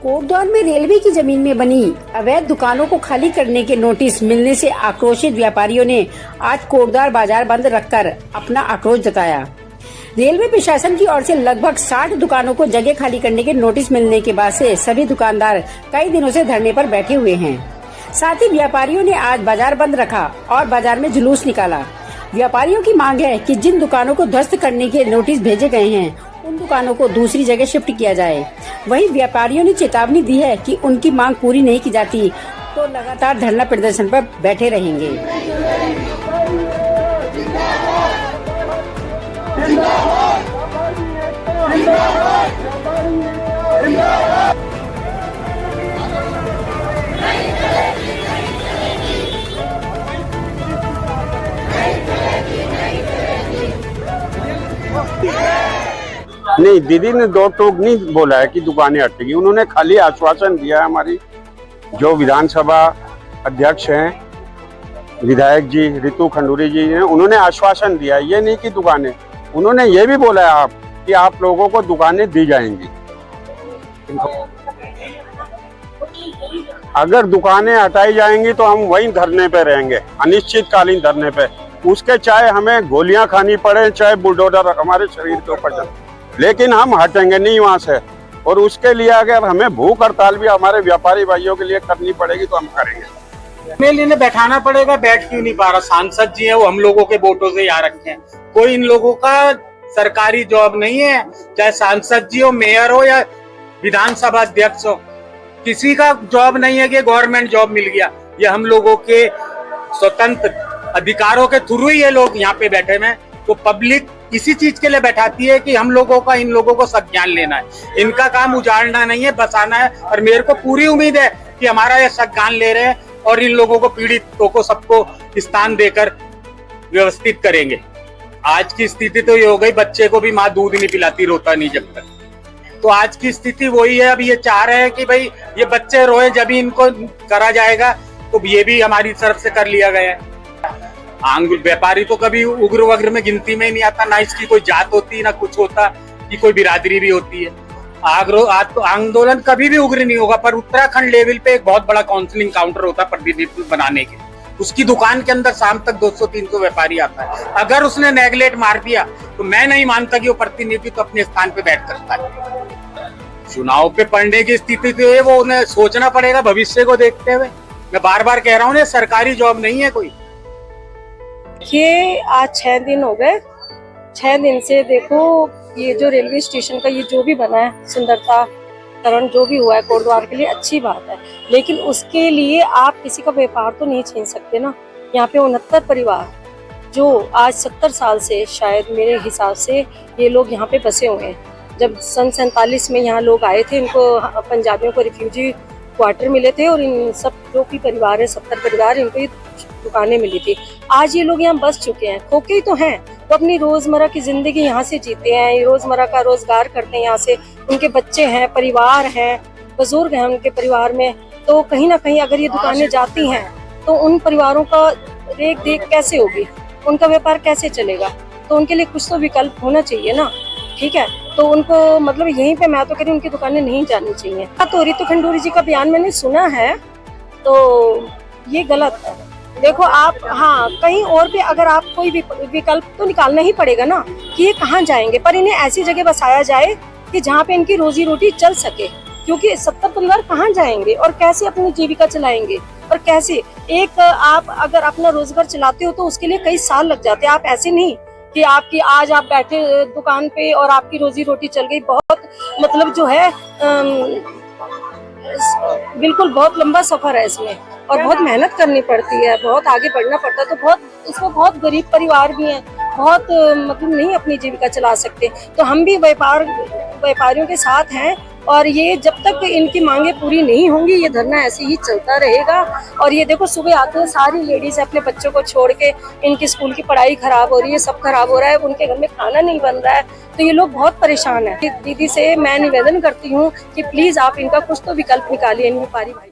कोटद्वार में रेलवे की जमीन में बनी अवैध दुकानों को खाली करने के नोटिस मिलने से आक्रोशित व्यापारियों ने आज कोटद्वार बाजार बंद रखकर अपना आक्रोश जताया। रेलवे प्रशासन की ओर से लगभग 60 दुकानों को जगह खाली करने के नोटिस मिलने के बाद से सभी दुकानदार कई दिनों से धरने पर बैठे हुए हैं। साथ ही व्यापारियों ने आज बाजार बंद रखा और बाजार में जुलूस निकाला। व्यापारियों की मांग है कि जिन दुकानों को ध्वस्त करने के नोटिस भेजे गए हैं उन दुकानों को दूसरी जगह शिफ्ट किया जाए। वहीं व्यापारियों ने चेतावनी दी है कि उनकी मांग पूरी नहीं की जाती तो लगातार धरना प्रदर्शन पर बैठे रहेंगे। नहीं, दीदी ने दो टोक नहीं बोला है कि दुकानें हटेगी। उन्होंने खाली आश्वासन दिया है। हमारी जो विधानसभा अध्यक्ष हैं विधायक जी रितु खंडूरी जी ने, उन्होंने आश्वासन दिया है, ये नहीं कि दुकानें। उन्होंने ये भी बोला है कि आप लोगों को दुकानें दी जाएंगी। अगर दुकानें हटाई जाएंगी तो हम वहीं धरने पे रहेंगे, अनिश्चितकालीन धरने पे। उसके चाहे हमें गोलियां खानी पड़े, चाहे बुलडोजर हमारे शरीर के ऊपर चले, लेकिन हम हटेंगे नहीं वहां से। और उसके लिए अगर हमें भूख हड़ताल भी हमारे व्यापारी भाइयों के लिए करनी पड़ेगी तो हम करेंगे। मेल इन्हें बैठाना पड़ेगा, बैठ क्यों नहीं पा रहा? सांसद जी हैं, वो हम लोगों के वोटों से यहाँ रखे हैं। कोई इन लोगों का सरकारी जॉब नहीं है, चाहे सांसद जी हो, मेयर हो या विधानसभा अध्यक्ष हो, किसी का जॉब नहीं है कि गवर्नमेंट जॉब मिल गया। ये हम लोगों के स्वतंत्र अधिकारों के थ्रू ही ये लोग यहाँ पे बैठे हैं। तो पब्लिक इसी चीज के लिए बैठाती है कि हम लोगों का इन लोगों को संज्ञान लेना है। इनका काम उजाड़ना नहीं है, बसाना है। और मेरे को पूरी उम्मीद है कि हमारा ये संज्ञान ले रहे हैं और इन लोगों को, पीड़ितों को, सबको स्थान देकर व्यवस्थित करेंगे। आज की स्थिति तो ये हो गई, बच्चे को भी माँ दूध नहीं पिलाती, रोता नहीं जब तक। तो आज की स्थिति वही है। अब ये चाह रहे हैं कि भाई ये बच्चे रोए, जब भी इनको करा जाएगा। तो ये भी हमारी तरफ से कर लिया गया है। व्यापारी तो कभी उग्र वग्र में गिनती में ही नहीं आता, ना इसकी कोई जात होती, ना कुछ होता, कि कोई बिरादरी भी होती है। आंदोलन कभी भी उग्र नहीं होगा। पर उत्तराखंड लेवल पे एक बहुत बड़ा काउंसलिंग काउंटर होता है प्रतिनिधित्व बनाने के। उसकी दुकान के अंदर शाम तक 200-300 व्यापारी आता है। अगर उसने नेगलेक्ट मार दिया तो मैं नहीं मानता कि वो प्रतिनिधित्व तो अपने स्थान पे बैठ करता है। चुनाव पे पड़ने की स्थिति तो है, वो उन्हें सोचना पड़ेगा भविष्य को देखते हुए। मैं बार बार कह रहा हूँ, सरकारी जॉब नहीं है कोई। ये आज 6 दिन हो गए। 6 दिन से देखो, ये जो रेलवे स्टेशन का ये जो भी बना है, सुंदरता करण जो भी हुआ है कोटद्वार के लिए, अच्छी बात है। लेकिन उसके लिए आप किसी का व्यापार तो नहीं छीन सकते ना। यहाँ पे 69 परिवार जो आज 70 साल से, शायद मेरे हिसाब से, ये लोग यहाँ पे बसे हुए हैं। जब सन 47 में यहाँ लोग आए थे, इनको पंजाबियों को रिफ्यूजी क्वार्टर मिले थे और इन सब जो भी परिवार है, 70 परिवार, इनको ये दुकानें मिली थी। आज ये लोग यहाँ बस चुके हैं, खोके ही तो हैं। वो अपनी रोजमर्रा की जिंदगी यहाँ से जीते हैं, रोजमर्रा का रोजगार करते हैं यहाँ से। उनके बच्चे हैं, परिवार हैं, बुजुर्ग हैं उनके परिवार में। तो कहीं ना कहीं अगर ये दुकानें जाती हैं तो उन परिवारों का रेख देख कैसे होगी, उनका व्यापार कैसे चलेगा? तो उनके लिए कुछ तो विकल्प होना चाहिए ना। ठीक है, तो उनको मतलब यहीं पे मैं तो कह रही हूँ उनकी दुकानें नहीं जानी चाहिए। तो रितु खंडूरी जी का बयान मैंने सुना है, तो ये गलत है। देखो आप, हाँ, कहीं और भी अगर आप कोई विकल्प तो निकालना ही पड़ेगा ना कि ये कहाँ जाएंगे। पर इन्हें ऐसी जगह बसाया जाए कि जहाँ पे इनकी रोजी रोटी चल सके। क्योंकि 70 परिवार कहाँ जाएंगे और कैसे अपनी जीविका चलाएंगे? और कैसे एक आप अगर अपना रोजगार चलाते हो तो उसके लिए कई साल लग जाते हैं। आप ऐसे नहीं कि आपकी आज आप बैठे दुकान पे और आपकी रोजी रोटी चल गई। बहुत मतलब जो है बिल्कुल बहुत लंबा सफर है इसमें और बहुत मेहनत करनी पड़ती है, बहुत आगे बढ़ना पड़ता है। तो बहुत इसमें बहुत गरीब परिवार भी हैं, बहुत मतलब नहीं अपनी जीविका चला सकते। तो हम भी व्यापारियों के साथ हैं और ये जब तक इनकी मांगे पूरी नहीं होंगी ये धरना ऐसे ही चलता रहेगा। और ये देखो, सुबह आते हैं सारी लेडीज अपने बच्चों को छोड़ के, इनकी स्कूल की पढ़ाई खराब हो रही है, सब खराब हो रहा है, उनके घर में खाना नहीं बन रहा है। तो ये लोग बहुत परेशान है। दीदी से मैं निवेदन करती हूँ कि प्लीज आप इनका कुछ तो विकल्प निकालिए इन व्यापारी भाई।